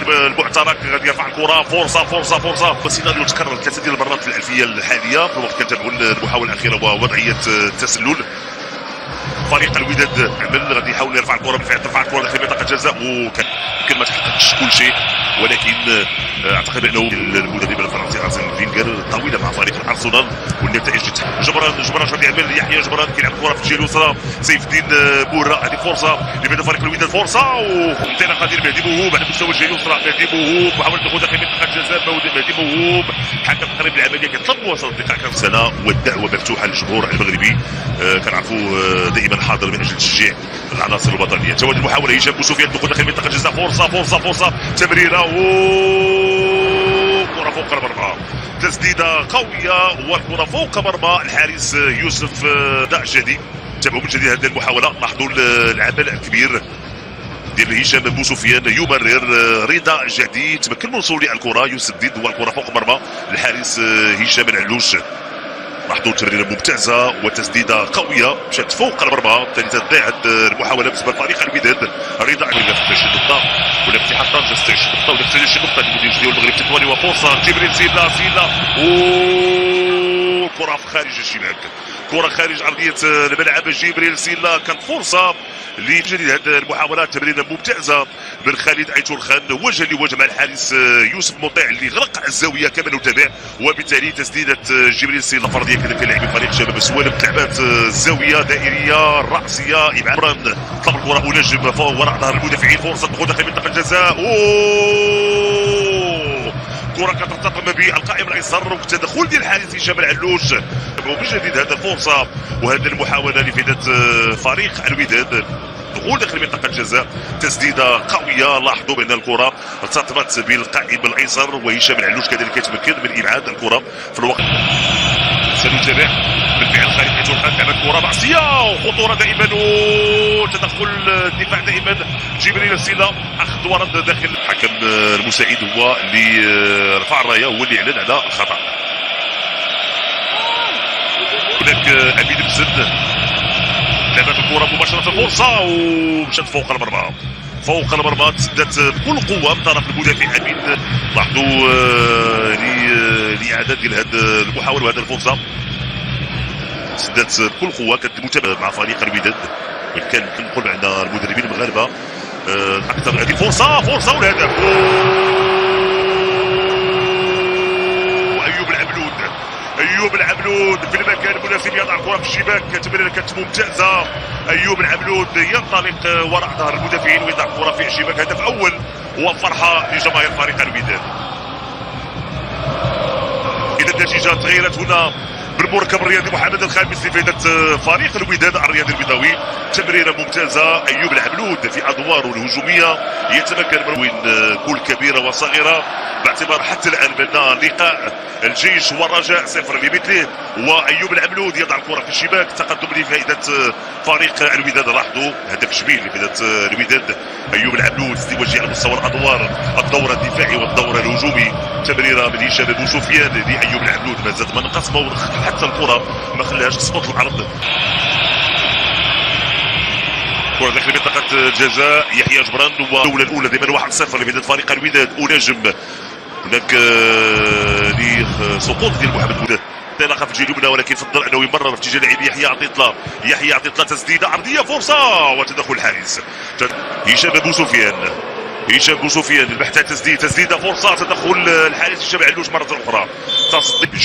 المهاجم المعترك غادي يرفع الكره، فرصه سيناريو تكرر 3 ديال المرات في الالفيه الحاليه في الوقت كنتابعوا المحاوله الاخيره ووضعيه التسلل. فريق الوداد عمل غادي يحاول يرفع الكره بالفعل، ترفع الكره داخل منطقه الجزاء وكان ما تحققش كل شيء، ولكن اعتقد انه المدرب الفرنسي ارسن فينغر طويله مع فريق الارسنال والنتائج جبران غادي يعمل، يحيى جبران كيلعب الكره في الجهه اليسرى، سيف الدين بورا هذه فرصه لبدا فريق الوداد، فرصه وانطلاقه ديال مهدي موهوب على مستوى الجهه اليسرى، مهدي موهوب محاوله الدخول داخل منطقه الجزاء، مهدي موهوب حتى تقريب العمليه كيطلب وسط الدقائق كان سنه والدعوه مفتوحه للجمهور المغربي، كنعرفوا دائما حاضر من اجل تشجيع العناصر الوطنيه. تواجد المحاوله هشام بوسفيان دخول داخل منطقه الجزاء، فرصه تمريره كره فوق المرمى، تسديده قويه والكره فوق مرمى الحارس يوسف دعجدي. تابعوا من جديد هذه المحاوله، لاحظوا العمل الكبير ديال هشام بوسفيان يمرر رضا جديد، تمكن من وصول الكره يسدد والكره فوق مرمى الحارس هشام العلوش. لاحظوا تمريره ممتازه وتسديده قويه مشات فوق المرمى، بالتالي تضيع المحاوله بالنسبه لفريق الوداد. رضا في النقطه ولا في حتى تستعيش النقطه ولا في النقطه المدير ديال المغرب تطوالي وفرصه جبريل سيلا كره خارج الشباك، كره خارج ارضيه الملعب. جبريل سيلا كانت فرصه لجديد هذه المحاولة، تمريره ممتازه من خالد ايتور خان وجه لوجه مع الحارس يوسف مطيع اللي غرق الزاويه كما نتابع، وبالتالي تسديده جبريل سيلا فرديه كذلك لاعبي فريق شباب السوالف، لعبات الزاويه دائريه راسيه ابعاد طلب الكره ونجم وراء ظهر المدافعين، فرصه دخول داخل منطقه الجزاء، كره كترتطم بالقائم الايسر والتدخل ديال الحارس هشام العلوش. وبجديد هذه الفرصه وهذه المحاوله لفائده فريق الوداد، دخول داخل منطقه الجزاء، تسديده قويه. لاحظوا بان الكره ارتطمت بالقائم الايسر وهشام العلوش كذلك يتمكن من ابعاد الكره في الوقت. سنتابع بالفعل خالد ايتور خان لعب الكره راسيه وخطوره دائما وتدخل الدفاع دائما. جبريل سيلا اخذ ورد داخل الحكم المساعد هو اللي رفع الرايه، هو اللي اعلن على الخطا. هناك عبيد مسد لعبت الكره مباشره، فرصه ومشات فوق المرمى تسدت بكل قوه من طرف المدافع امين. لاحظوا لاعاده ديال هذه المحاوله وهذه الفرصه سدت بكل قوه، كانت متابعه مع فريق الوداد كان نقول عندنا المدربين المغاربه اكثر. هذه فرصه والهدف، ايوب العبلود في المكان المناسب يضع الكره في الشباك، تمريره كانت ممتازه. ايوب العبلود ينطلق وراء ظهر المدافعين ويضع الكره في الشباك، هدف اول وفرحه لجماهير فريق الوداد. اذا النتيجه تغيرت هنا بالمركب الرياضي محمد الخامس لفائده فريق الوداد الرياضي البيضاوي. تمريره ممتازه، ايوب العبلود في ادواره الهجوميه يتمكن من وين كل كبيره وصغيره، باعتبار حتى الان بان لقاء الجيش والرجاء 0 لمثله، وايوب العبلود يضع الكره في الشباك، تقدم لفائده فريق الوداد. لاحظوا هدف جميل لفائده الوداد، ايوب العبلود ازدواجي على مستوى الادوار، الدور الدفاعي والدور الهجومي. تمريره من هشام بوسفيان لايوب العبلود ما زاد ما نقص، حتى الكره ما خلاهاش تسقط الارض. كره داخل منطقه الجزاء، يحيى جبران والجوله الاولى دائما 1-0 لفائده فريق الوداد. ونجم هناك لسقوط ديال محمد بوداد، انطلاقه في الجهه اليمنى ولكن فضل انه يمرر في اتجاه لاعب يحيى عطيطله، تسديده عرضيه، فرصه وتدخل الحارس هشام بوسفيان البحث عن تسديده فرصه، تدخل الحارس هشام علوش مره اخرى، تصدي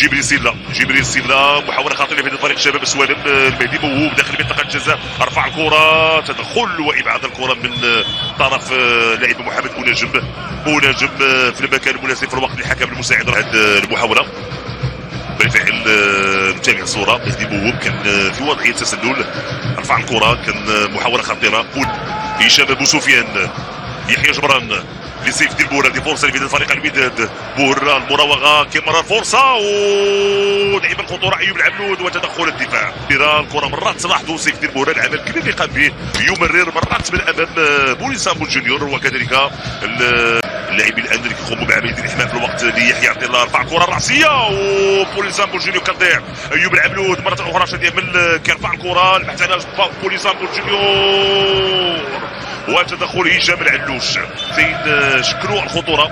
جبريل سيلا محاوله خاطئه لفائده فريق شباب السوالم. المهدي موهوب داخل منطقه الجزاء، رفع الكره، تدخل وابعاد الكره من طرف لاعب محمد بونجم في المكان المناسب في الوقت الحكم المساعد هذه المحاوله. بالفعل نتابع الصوره، مهدي موهوب كان في وضعيه تسلل، رفع الكره، كان محاوله خطيره. هشام بوسفيان، يحيى جبران لسيف ديال بورا، دي فرصه لفائده فريق الوداد. بورا المراوغه كيمرر فرصه ودائما الخطوره ايوب العبلود وتدخل الدفاع. الكره مرات لاحظوا سيف ديال بورا العمل الكبير اللي قام به، يمرر مرات من امام بوليسامبو جونيور، وكذلك اللاعبين الان اللي كيقوموا بعمليه الاحماء في الوقت ليحيى عطيه الله، رفع كره راسيه وبوليسامبو جونيور كتضيع. ايوب العبلود مره اخرى شادي يعمل كيرفع الكره، البحث على بوليسامبو جونيور وتدخل هشام العلوش فين شكلوا الخطوره.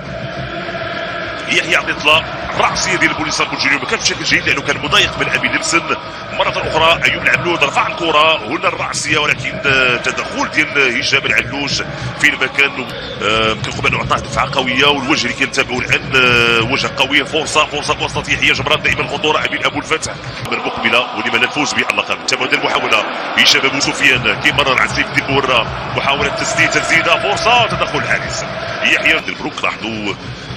يحيى عطية الله الرأسية ديال بوليسار بوجينيو ما كانش بشكل جيد لانه كان مضايق من ابي نيلسون. مرة اخرى ايوب العلود رفع الكرة هنا الرأسية ولكن تدخل ديال هشام العلوش في المكان كنقول انه عطاه دفعة قوية والوجه اللي كنتابعوا الان وجه قوي. فرصة وسط يحيى جبران دائما الخطورة امين ابو الفتح المقبلة ولما لا نفوز باللقب. تابعوا المحاولة هشام ابو سفيان كيمرر على سيف دي بورا محاولة تسديدة فرصة تدخل الحارس يحيى البروك. لاحظوا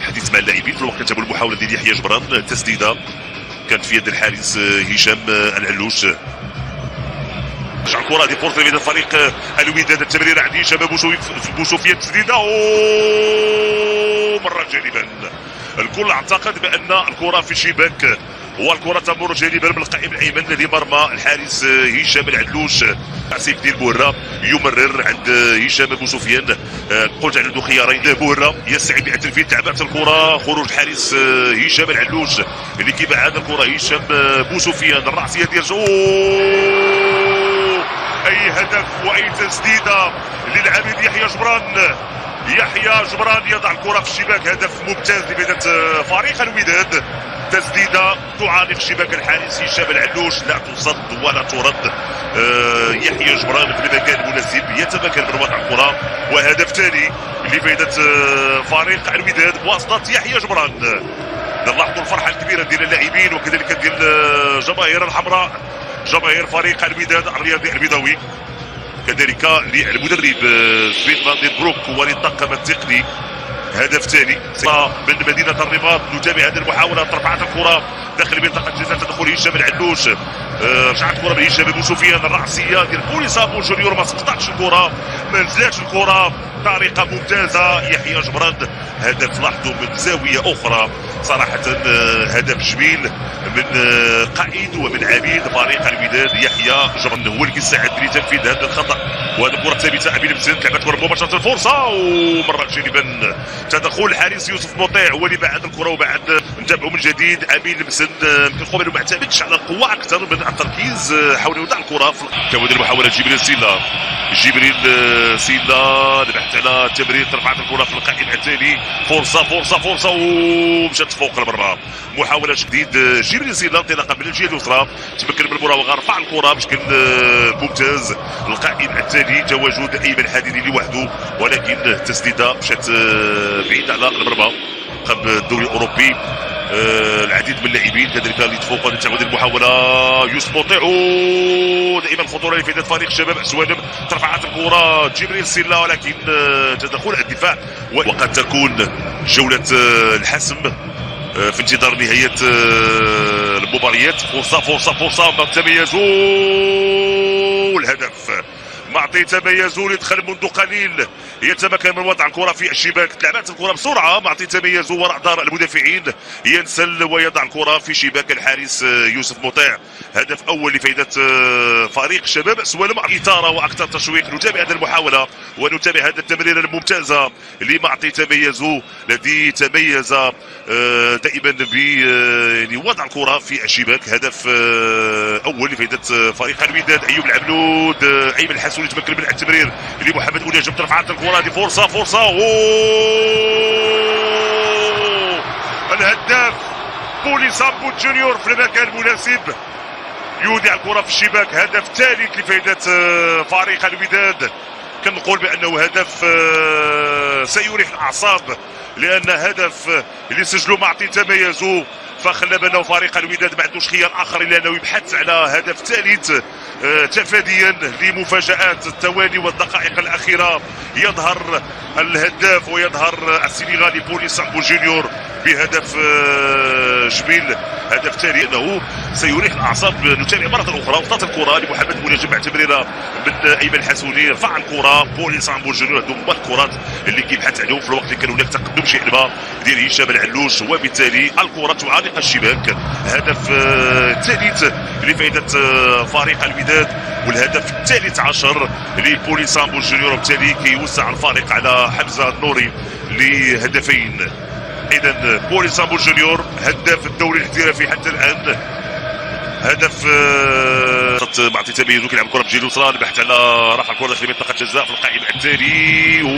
حديث مع اللاعبين في الوقت تابعوا المحاولة ديال يحيى جبران تسديدة كانت في يد الحارس هشام العلوش. رجع الكرة دي فرصة لفريق فريق الوداد. التمرير عند هشام بوسفيان تسديدة مرة جانبا. الكل اعتقد بأن الكرة في الشباك والكرة تمر جانبا بالقائم الايمن لمرمى الحارس هشام العدلوش. سيف ديال بوهرة يمرر عند هشام بوسفيان. قلت عنده خيارين. بوهرة يسعى بتنفيذ تعبات الكرة خروج الحارس هشام العدلوش اللي كيبعد الكرة هشام بوسفيان. الرأسية ديال اي هدف واي تسديده للعبيد يحيى جبران. يحيى جبران يضع الكره في الشباك. هدف ممتاز لبدايه فريق الوداد. تسديده تعانق شباك الحارس هشام العلوش لا تصد ولا ترد. يحيى جبران في المكان المناسب يتمكن من وضع الكره وهدف ثاني لفائده فريق الوداد بواسطه يحيى جبران. نلاحظوا الفرحه الكبيره ديال اللاعبين وكذلك ديال الجماهير الحمراء جماهير فريق الوداد الرياضي البيضاوي كذلك للمدرب سويد فان دين بروك وللطاقم التقني. هدف ثاني من مدينه الرباط. نتابع هذه المحاوله. رفعت الكره داخل منطقه الجزاء تدخل هشام العلوش. رجعت الكره من هشام بن سفيان. الرأسيه ديال بوليسار جونيور ما سقطتش الكره ما نزلاتش الكره بطريقه ممتازه. يحيى جبران هدف لاحظوا من زاويه اخرى صراحه هدف جميل من قائد ومن عميد فريق الوداد يحيى جبران هو اللي كيساعد لتنفيذ هذا الخطا. وهذه الكره ثابته امين بن لعبت كره مباشره الفرصه ومرت جانبا. تدخل الحارس يوسف مطيع هو اللي بعد الكره وبعد نتابعوا من جديد امين بن كنقول انه ما اعتمدش على القوه اكثر من التركيز حاول يوضع الكره كون المحاوله جبريل سيلا البحث على تمرير. رفعت الكره في القائم الثاني. فرصه ومشات فوق المرمى. محاوله جديد جبريل سيلا انطلاقا من الجهه اليسرى تمكن من المراوغه رفع الكره بشكل ممتاز. القائم الثاني تواجد ايمن حديدي لوحده ولكن التسديده مشات بعيد على المرمى. قبل الدوري الاوروبي العديد من اللاعبين كذلك اللي تفوقوا تعود المحاوله. يوسف مطيعو دائما الخطوره لفائده فريق شباب اسوانم. ترفعت الكره جبريل سيلا ولكن تدخل الدفاع وقد تكون جوله الحسم في انتظار نهايه المباريات. فرصه ما تميزوا الهدف معطي تميزوا يدخل منذ قليل يتمكن من وضع الكره في الشباك. تلعبت الكره بسرعه معطي تميزوا وراء دار المدافعين ينسل ويضع الكره في شباك الحارس يوسف مطيع. هدف اول لفائده فريق شباب اسوالم. اثاره واكثر تشويق. نتابع هذه المحاوله ونتابع هذه التمريره الممتازه لمعطي تميزوا الذي تميز دائما ب يعني وضع الكره في الشباك. هدف اول لفائده فريق الوداد. ايوب العبلود ايمن الحسوني يتمكن من التمرير لمحمد مناجم. رفعت الكره هذه فرصه الهداف بوليسامبو جونيور في المكان المناسب يودع الكره في الشباك. هدف ثالث لفائده فريق الوداد. كنقول بانه هدف سيريح الاعصاب لان هدف اللي سجلوا معطي تميزوا فخلى بانه فريق الوداد ما عندوش خيار اخر الا انه يبحث على هدف ثالث تفاديا لمفاجات التوالي والدقائق الاخيره. يظهر الهداف ويظهر السنغالي بوليسامبو جونيور بهدف جميل. هدف ثاني انه سيريح الاعصاب. نتابع مره اخرى. وصلت الكره لمحمد مناجم مع تمريره من ايمن الحسوني. رفع الكره بوليسامبو جونيور. هذو هما الكرات اللي كيبحث عليهم في الوقت اللي كان هناك تقدم شعبه ديال هشام العلوش وبالتالي الكره تعانق الشباك. هدف ثالث لفائده فريق الوداد والهدف الثالث عشر لبوليسامبو جونيور وبالتالي كيوسع الفارق على حمزه النوري لهدفين. اذا بوليسامبو جونيور هداف الدوري الاحترافي حتى الان هدف معطي تميز وكيلعب الكره بجهه اليسرى، البحث على رفع الكره داخل منطقه الجزاء في القائمه التالي.